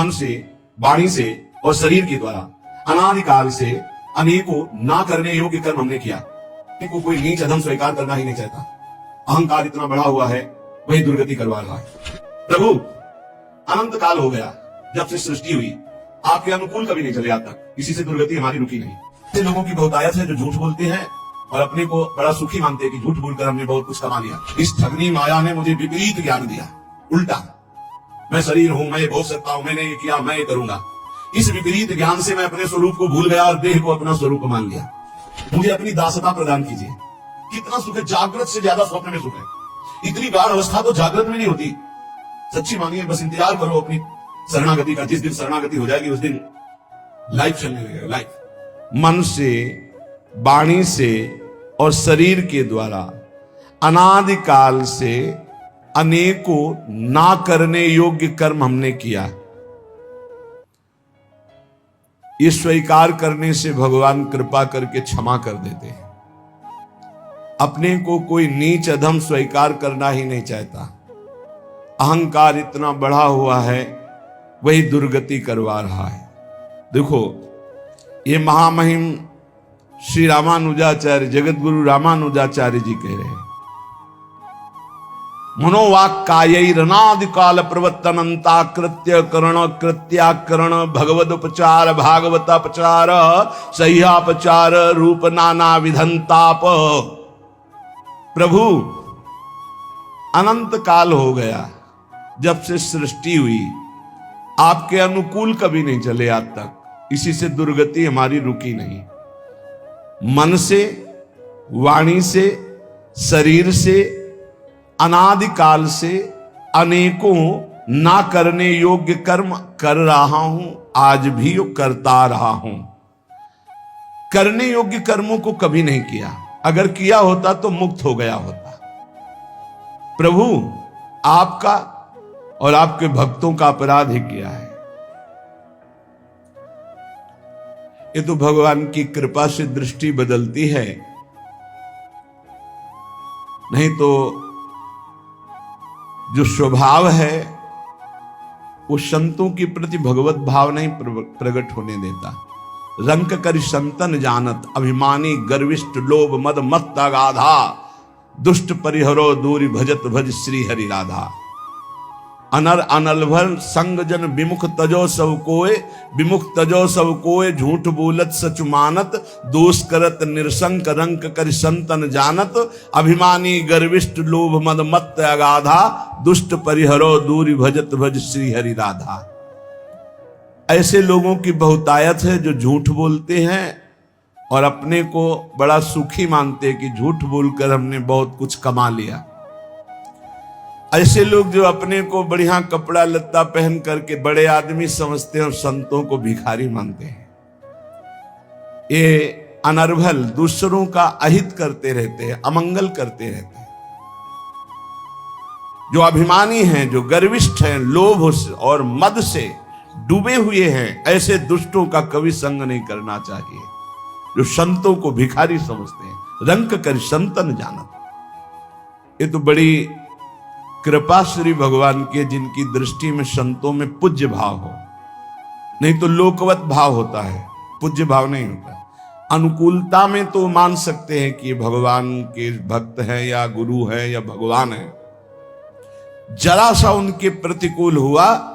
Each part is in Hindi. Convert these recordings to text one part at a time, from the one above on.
मन से, वाणी से और शरीर के द्वारा अनादिकाल से अनेकों ना करने योग्य कर्म हमने किया। को कोई नीच अधम स्वीकार करना ही नहीं चाहता। अहंकार इतना बढ़ा हुआ है, वही दुर्गति करवा रहा है। प्रभु, अनंत काल हो गया जब से सृष्टि हुई, आपके अनुकूल कभी नहीं चले आज तक, इसी से दुर्गति हमारी रुकी नहीं। ऐसे लोगों की बहुतायत है जो झूठ बोलते हैं और अपने को बड़ा सुखी मानते हैं कि झूठ बोलकर हमने बहुत कुछ कमा लिया। इस ठगनी माया ने मुझे विपरीत ज्ञान दिया, उल्टा मैं शरीर हूं, मैं भोग सकता हूं, मैंने ये किया, मैं ये करूंगा। इस विपरीत ज्ञान से मैं अपने स्वरूप को भूल गया और देह को अपना स्वरूप मान लिया। मुझे अपनी दासता प्रदान कीजिए। कितना सुख है, जागृत से ज्यादा स्वप्न में सुख है। इतनी गाढ़ अवस्था तो जागृत में नहीं होती। सच्ची मानिए, बस इंतजार करो अपनी शरणागति का। जिस दिन शरणागति हो जाएगी उस दिन लाइफ चलने लगेगा, लाइफ। मन से, वाणी से और शरीर के द्वारा अनादिकाल से अनेकों ना करने योग्य कर्म हमने किया। ये स्वीकार करने से भगवान कृपा करके क्षमा कर देते हैं। अपने को कोई नीच अधम स्वीकार करना ही नहीं चाहता। अहंकार इतना बढ़ा हुआ है, वही दुर्गति करवा रहा है। देखो, ये महामहिम श्री रामानुजाचार्य, जगत गुरु रामानुजाचार्य जी कह रहे हैं, मनोवाक्कायैरनादिकाल प्रवर्तनंताकृत्य करण कृत्याकरण भगवदुपचार भागवतापचार सह्यापचार रूप नाना विधंताप। प्रभु, अनंत काल हो गया जब से सृष्टि हुई, आपके अनुकूल कभी नहीं चले आज तक, इसी से दुर्गति हमारी रुकी नहीं। मन से, वाणी से, शरीर से, अनादिकाल से अनेकों ना करने योग्य कर्म कर रहा हूं, आज भी करता रहा हूं। करने योग्य कर्मों को कभी नहीं किया। अगर किया होता तो मुक्त हो गया होता। प्रभु, आपका और आपके भक्तों का अपराध ही किया है। ये तो भगवान की कृपा से दृष्टि बदलती है, नहीं तो जो स्वभाव है वो संतों के प्रति भगवत भाव नहीं प्रकट होने देता। रंक कर संतन जानत, अभिमानी गर्विष्ठ लोभ मद मत अगाधा, दुष्ट परिहरो दूरी भजत भज श्री हरि राधा। अनर अनलभर संग जन विमुख तजो सब कोय, विमुख तजो सब कोय झूठ बोलत सच मानत, दोष करत निरसंक रंक कर संतन जानत, अभिमानी गर्विष्ठ लोभ मद मत अगाधा, दुष्ट परिहरो दूरी भजत भज श्री हरि राधा। ऐसे लोगों की बहुतायत है जो झूठ बोलते हैं और अपने को बड़ा सुखी मानते हैं कि झूठ बोलकर हमने बहुत कुछ कमा लिया। ऐसे लोग जो अपने को बढ़िया कपड़ा लत्ता पहन करके बड़े आदमी समझते हैं और संतों को भिखारी मानते हैं। ये अनर्भल दूसरों का अहित करते रहते हैं, अमंगल करते रहते हैं। जो अभिमानी हैं, जो गर्विष्ठ हैं, लोभ और मद से डूबे हुए हैं, ऐसे दुष्टों का कभी संग नहीं करना चाहिए। जो संतों को भिखारी समझते हैं, रंक कर संतन जानत। ये तो बड़ी कृपा श्री भगवान के, जिनकी दृष्टि में संतों में पूज्य भाव हो। नहीं तो लोकवत भाव होता है, पूज्य भाव नहीं होता। अनुकूलता में तो मान सकते हैं कि भगवान के भक्त हैं या गुरु हैं या भगवान है। जरा सा उनके प्रतिकूल हुआ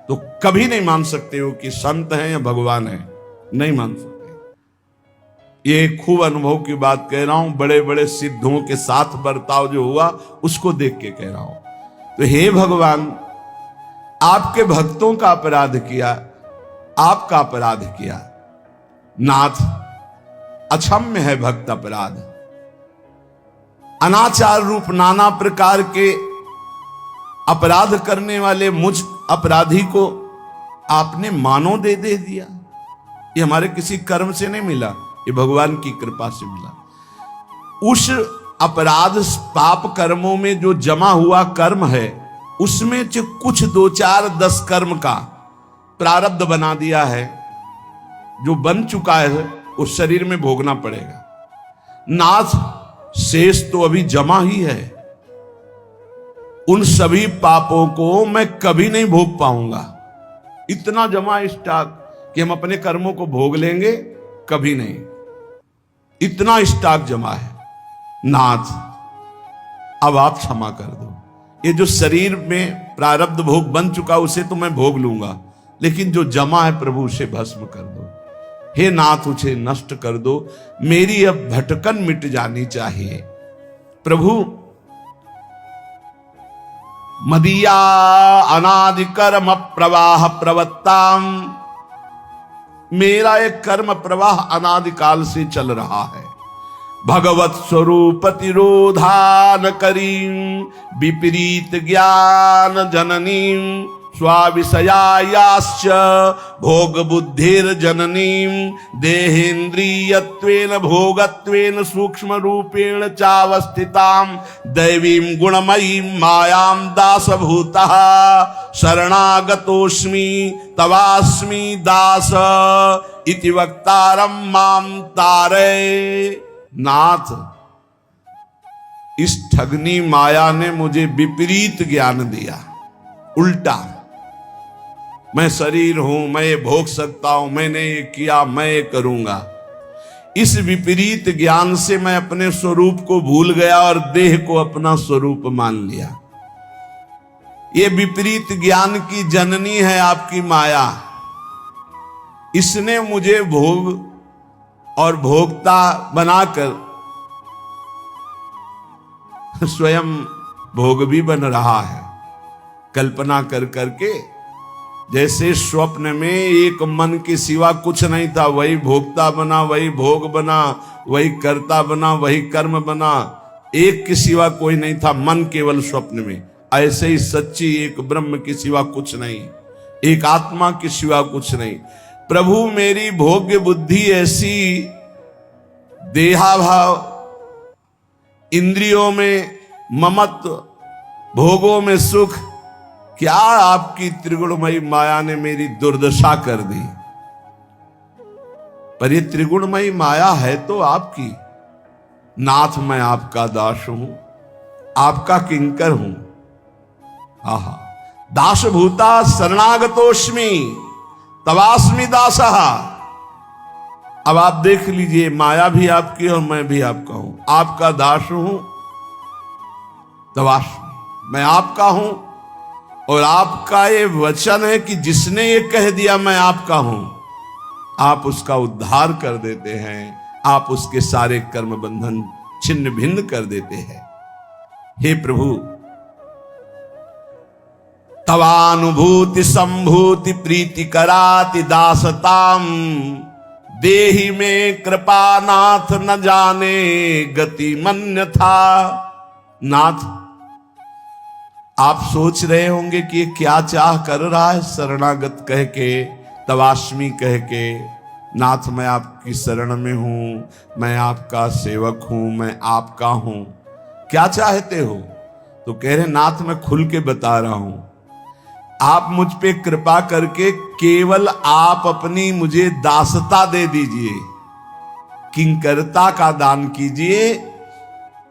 तो कभी नहीं मान सकते हो कि संत हैं या भगवान है, नहीं मान सकते। ये खूब अनुभव की बात कह रहा हूं। बड़े बड़े सिद्धों के साथ बर्ताव जो हुआ उसको देख के कह रहा हूं। तो हे भगवान, आपके भक्तों का अपराध किया, आपका अपराध किया। नाथ, अक्षम्य है भक्त अपराध। अनाचार रूप नाना प्रकार के अपराध करने वाले मुझ अपराधी को आपने मानो दे दिया। ये हमारे किसी कर्म से नहीं मिला, ये भगवान की कृपा से मिला। उस अपराध पाप कर्मों में जो जमा हुआ कर्म है, उसमें जो कुछ 2, 4, 10 कर्म का प्रारब्ध बना दिया है, जो बन चुका है, उस शरीर में भोगना पड़ेगा। नाथ, शेष तो अभी जमा ही है। उन सभी पापों को मैं कभी नहीं भोग पाऊंगा। इतना जमा स्टॉक कि हम अपने कर्मों को भोग लेंगे, कभी नहीं। इतना स्टॉक जमा है। नाथ अब आप क्षमा कर दो। ये जो शरीर में प्रारब्ध भोग बन चुका उसे तो मैं भोग लूंगा, लेकिन जो जमा है प्रभु उसे भस्म कर दो। हे नाथ उसे नष्ट कर दो। मेरी अब भटकन मिट जानी चाहिए। प्रभु मदीया अनादि कर्म प्रवाह प्रवत्ताम, मेरा एक कर्म प्रवाह अनादिकाल से चल रहा है। भगवत स्वरूप तिरोधान करीं विपरीत ज्ञान जननीं स्वाविषयायाश्च भोग बुद्धिर जननीं देहेन्द्रियत्वेन भोगत्वेन सूक्ष्म रूपेण चावस्थितां दैवीं गुणमयीं मायां दासभूतः शरणागतोऽस्मि तवास्मि दास इति वक्तारं मां तारय। नाथ इस ठगनी माया ने मुझे विपरीत ज्ञान दिया, उल्टा। मैं शरीर हूं, मैं ये भोग सकता हूं, मैंने ये किया, मैं ये करूंगा। इस विपरीत ज्ञान से मैं अपने स्वरूप को भूल गया और देह को अपना स्वरूप मान लिया। ये विपरीत ज्ञान की जननी है आपकी माया। इसने मुझे भोग और भोक्ता बनाकर स्वयं भोग भी बन रहा है, कल्पना कर करके। जैसे स्वप्न में एक मन के सिवा कुछ नहीं था, वही भोक्ता बना, वही भोग बना, वही कर्ता बना, वही कर्म बना। एक के सिवा कोई नहीं था, मन केवल स्वप्न में। ऐसे ही सच्ची एक ब्रह्म के सिवा कुछ नहीं, एक आत्मा के सिवा कुछ नहीं। प्रभु मेरी भोग्य बुद्धि ऐसी, देहाभाव, इंद्रियों में ममत्व, भोगों में सुख, क्या आपकी त्रिगुणमयी माया ने मेरी दुर्दशा कर दी। पर ये त्रिगुणमयी माया है तो आपकी। नाथ मैं आपका दास हूं, आपका किंकर हूं। आहा, दासभूता शरणागतोस्मि तवास्मि दासः। अब आप देख लीजिए, माया भी आपकी और मैं भी आपका हूं। आपका दास हूं, तवास्मि, मैं आपका हूं। और आपका ये वचन है कि जिसने ये कह दिया मैं आपका हूं, आप उसका उद्धार कर देते हैं, आप उसके सारे कर्म बंधन छिन्न भिन्न कर देते हैं। हे प्रभु, तवानुभूति संभूति प्रीति कराति दासताम देहि में कृपा नाथ न जाने गति मन्य था। नाथ आप सोच रहे होंगे कि ये क्या चाह कर रहा है, शरणागत कह के, तवास्मि कह के। नाथ मैं आपकी शरण में हूं, मैं आपका सेवक हूं, मैं आपका हूं। क्या चाहते हो? तो कह रहे नाथ मैं खुल के बता रहा हूं, आप मुझ पे कृपा करके केवल आप अपनी मुझे दासता दे दीजिए, किंकरता का दान कीजिए।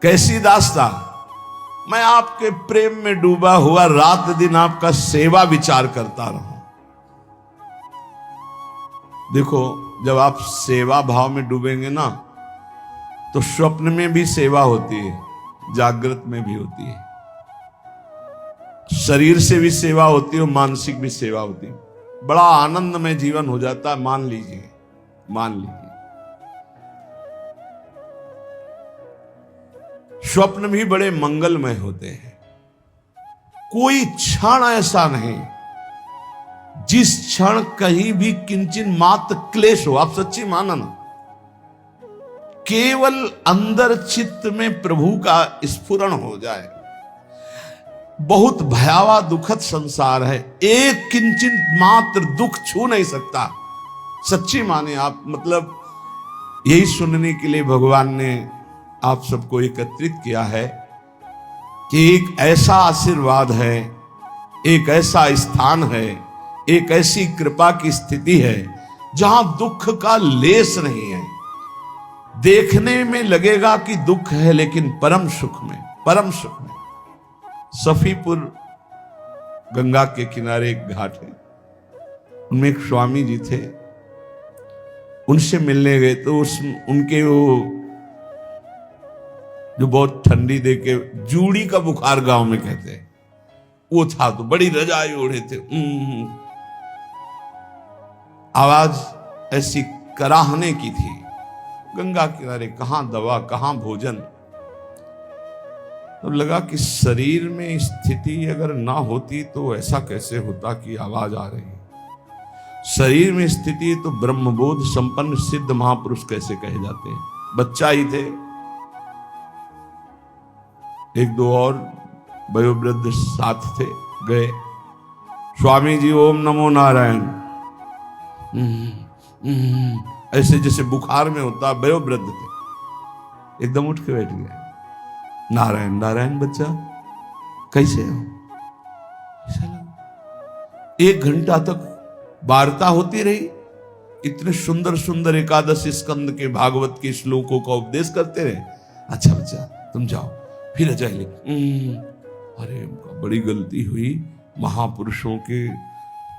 कैसी दासता? मैं आपके प्रेम में डूबा हुआ रात दिन आपका सेवा विचार करता रहूं। देखो, जब आप सेवा भाव में डूबेंगे ना, तो स्वप्न में भी सेवा होती है, जागृत में भी होती है, शरीर से भी सेवा होती है और मानसिक भी सेवा होती है। बड़ा आनंदमय जीवन हो जाता है। मान लीजिए, मान लीजिए स्वप्न भी बड़े मंगलमय होते हैं। कोई क्षण ऐसा नहीं जिस क्षण कहीं भी किंचन मात्र क्लेश हो। आप सच्ची मानना, केवल अंदर चित्त में प्रभु का स्फुरण हो जाए। बहुत भयावह दुखद संसार है, एक किंचन मात्र दुख छू नहीं सकता। सच्ची माने आप, मतलब यही सुनने के लिए भगवान ने आप सबको एकत्रित किया है कि एक ऐसा आशीर्वाद है, एक ऐसा स्थान है, एक ऐसी कृपा की स्थिति है जहां दुख का लेस नहीं है। देखने में लगेगा कि दुख है, लेकिन परम सुख में, परम सुख में। सफीपुर गंगा के किनारे एक घाट है, उनमें एक स्वामी जी थे, उनसे मिलने गए तो उनके वो जो बहुत ठंडी दे के जूड़ी का बुखार गांव में कहते हैं वो था, तो बड़ी रजाई ओढ़े थे। आवाज ऐसी कराहने की थी, गंगा किनारे कहां दवा कहां भोजन। तो लगा कि शरीर में स्थिति अगर ना होती तो ऐसा कैसे होता कि आवाज आ रही। शरीर में स्थिति तो ब्रह्मबोध संपन्न सिद्ध महापुरुष कैसे कहे जाते हैं। बच्चा ही थे, एक दो और वयोवृद्ध साथ थे, गए। स्वामी जी ओम नमो नारायण, ऐसे जैसे बुखार में होता, वयोवृद्ध थे, एकदम उठ के बैठ गए। नारायण नारायण बच्चा कैसे हो? 1 घंटा तक वार्ता होती रही, इतने सुंदर सुंदर एकादश स्कंद के भागवत के श्लोकों का उपदेश करते रहे। अच्छा बच्चा तुम जाओ, फिर अजय अरे बड़ी गलती हुई, महापुरुषों के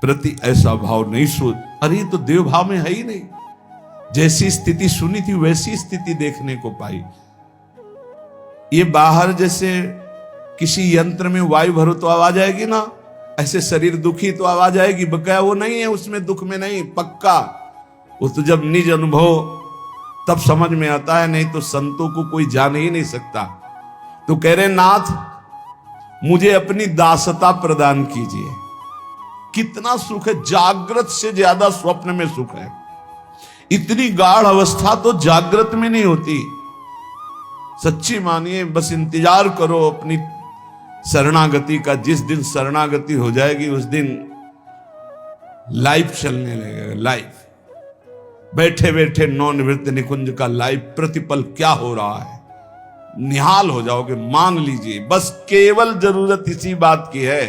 प्रति ऐसा भाव नहीं सोच। अरे तो देव भाव में है ही नहीं, जैसी स्थिति सुनी थी वैसी स्थिति देखने को पाई। ये बाहर जैसे किसी यंत्र में वायु भरो तो आवाज आएगी ना, ऐसे शरीर दुखी तो आवाज आएगी, बकाया वो नहीं है, उसमें दुख में नहीं, पक्का। वो तो जब निज अनुभव तब समझ में आता है, नहीं तो संतों को कोई जान ही नहीं सकता। तो कह रहे नाथ मुझे अपनी दासता प्रदान कीजिए। कितना सुख है, जागृत से ज्यादा स्वप्न में सुख है। इतनी गाढ़ अवस्था तो जागृत में नहीं होती। सच्ची मानिए, बस इंतजार करो अपनी शरणागति का। जिस दिन शरणागति हो जाएगी उस दिन लाइफ चलने लगेगा। लाइफ बैठे बैठे नौनिवृत्त निकुंज का लाइफ प्रतिपल क्या हो रहा है निहाल हो जाओगे, मान लीजिए। बस केवल जरूरत इसी बात की है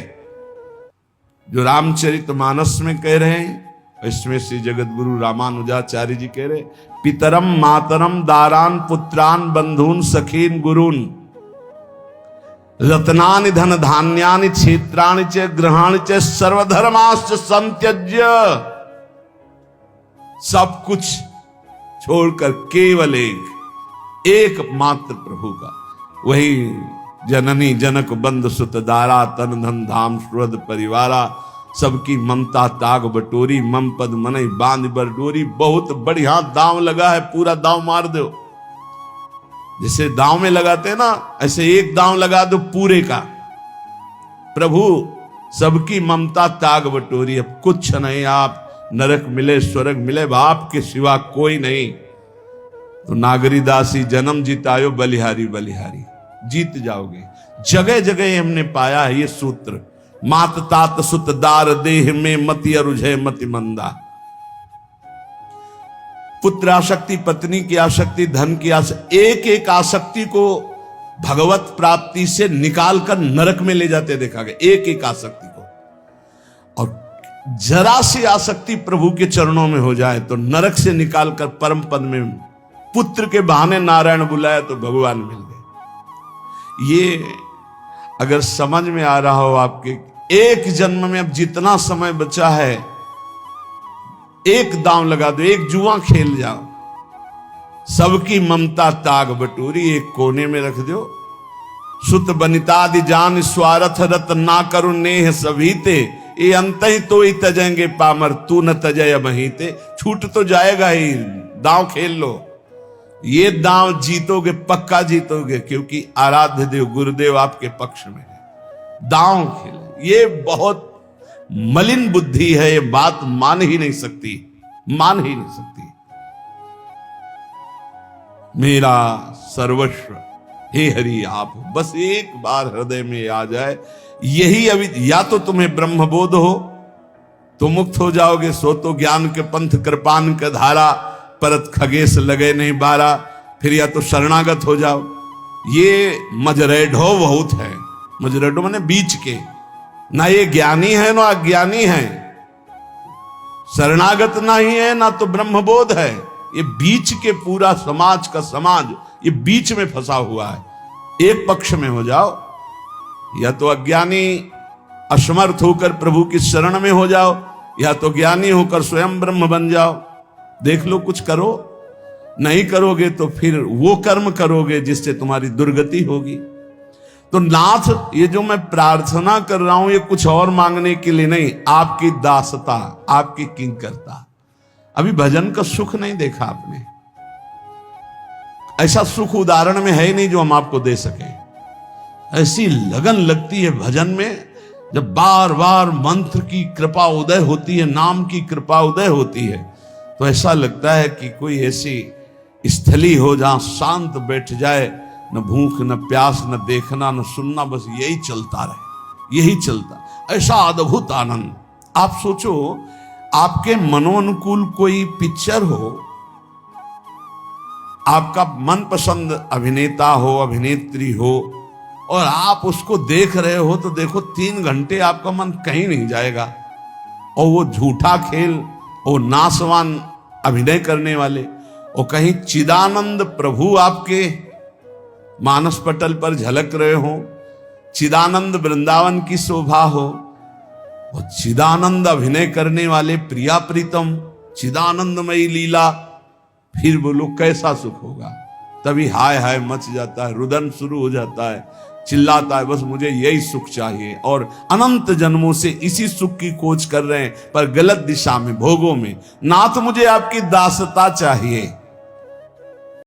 जो रामचरितमानस में कह रहे हैं। इसमें श्री जगत गुरु रामानुजाचार्य जी कह रहे, पितरम मातरम दारान पुत्रान बंधून सखीन गुरून रत्नानि धन धान्यानि क्षेत्राणि च गृहाणि च सर्वधर्माश्च संत्यज्य। सब कुछ छोड़कर केवल एक मात्र प्रभु का, वही जननी जनक बंद सुत दारा तन धन धाम सुहृद परिवारा। सबकी ममता ताग बटोरी मम पद मनई बांध बर डोरी। बहुत बढ़िया दांव लगा है, पूरा दांव मार दो। जैसे दांव में लगाते हैं ना, ऐसे एक दांव लगा दो पूरे का। प्रभु सबकी ममता ताग बटोरी, अब कुछ नहीं, आप नरक मिले स्वर्ग मिले, बाप के सिवा कोई नहीं। तो नागरी दासी जन्म जीतायो बलिहारी बलिहारी, जीत जाओगे। जगह जगह हमने पाया है ये सूत्र। मात तात सुत दार देह में मति अरुझय मति मंदा। पुत्र आसक्ति, पत्नी की आसक्ति, धन की आसक्ति, एक एक आसक्ति को भगवत प्राप्ति से निकालकर नरक में ले जाते देखा गया, एक एक आसक्ति को। और जरा सी आसक्ति प्रभु के चरणों में हो जाए तो नरक से निकालकर परम पद में, पुत्र के बहाने नारायण बुलाया तो भगवान मिल गए। ये अगर समझ में आ रहा हो आपके, एक जन्म में अब जितना समय बचा है, एक दांव लगा दो, एक जुआ खेल जाओ। सबकी ममता ताग बटोरी एक कोने में रख दो। सुत बनितादि जान स्वार्थ रत ना करो नेह सभीते। ये अंत ही तो ही तजेंगे पामर, तू न तजय बहीते। छूट तो जाएगा ही, दांव खेल लो। ये दांव जीतोगे, पक्का जीतोगे, क्योंकि आराध्य देव गुरुदेव आपके पक्ष में है। दांव खेल, ये बहुत मलिन बुद्धि है, ये बात मान ही नहीं सकती, मान ही नहीं सकती। मेरा सर्वस्व हे हरि आप, बस एक बार हृदय में आ जाए यही। अभी या तो तुम्हें ब्रह्मबोध हो तो मुक्त हो जाओगे, सो तो ज्ञान के पंथ कृपान के धारा परत खगेश लगे नहीं बारा। फिर या तो शरणागत हो जाओ। ये मजरेढ़ो बहुत है। मजरेढ़ो माने बीच के, ना ये ज्ञानी है ना अज्ञानी है, शरणागत ना ही है ना तो ब्रह्मबोध है। ये बीच के पूरा समाज का समाज ये बीच में फंसा हुआ है। एक पक्ष में हो जाओ, या तो अज्ञानी असमर्थ होकर प्रभु की शरण में हो जाओ, या तो ज्ञानी होकर स्वयं ब्रह्म बन जाओ, देख लो कुछ करो, नहीं करोगे तो फिर वो कर्म करोगे जिससे तुम्हारी दुर्गति होगी। तो नाथ, ये जो मैं प्रार्थना कर रहा हूं ये कुछ और मांगने के लिए नहीं, आपकी दासता, आपकी किंकरता। अभी भजन का सुख नहीं देखा आपने, ऐसा सुख उदाहरण में है ही नहीं जो हम आपको दे सके। ऐसी लगन लगती है भजन में, जब बार बार मंत्र की कृपा उदय होती है, नाम की कृपा उदय होती है, तो ऐसा लगता है कि कोई ऐसी स्थली हो जहां शांत बैठ जाए, न भूख न प्यास न देखना न सुनना, बस यही चलता रहे, यही चलता, ऐसा अद्भुत आनंद। आप सोचो, आपके मनोनुकूल कोई पिक्चर हो, आपका मनपसंद अभिनेता हो, अभिनेत्री हो, और आप उसको देख रहे हो, तो देखो 3 घंटे आपका मन कहीं नहीं जाएगा। और वो झूठा खेल, वो नासवान अभिनय करने वाले, और कहीं चिदानंद प्रभु आपके मानस पटल पर झलक रहे हो, चिदानंद वृंदावन की शोभा हो, और चिदानंद अभिनय करने वाले प्रिया प्रीतम, चिदानंदमयी लीला, फिर बोलो कैसा सुख होगा। तभी हाय हाय मच जाता है, रुदन शुरू हो जाता है, चिल्लाता है बस मुझे यही सुख चाहिए। और अनंत जन्मों से इसी सुख की खोज कर रहे हैं, पर गलत दिशा में, भोगों में। नाथ मुझे आपकी दासता चाहिए।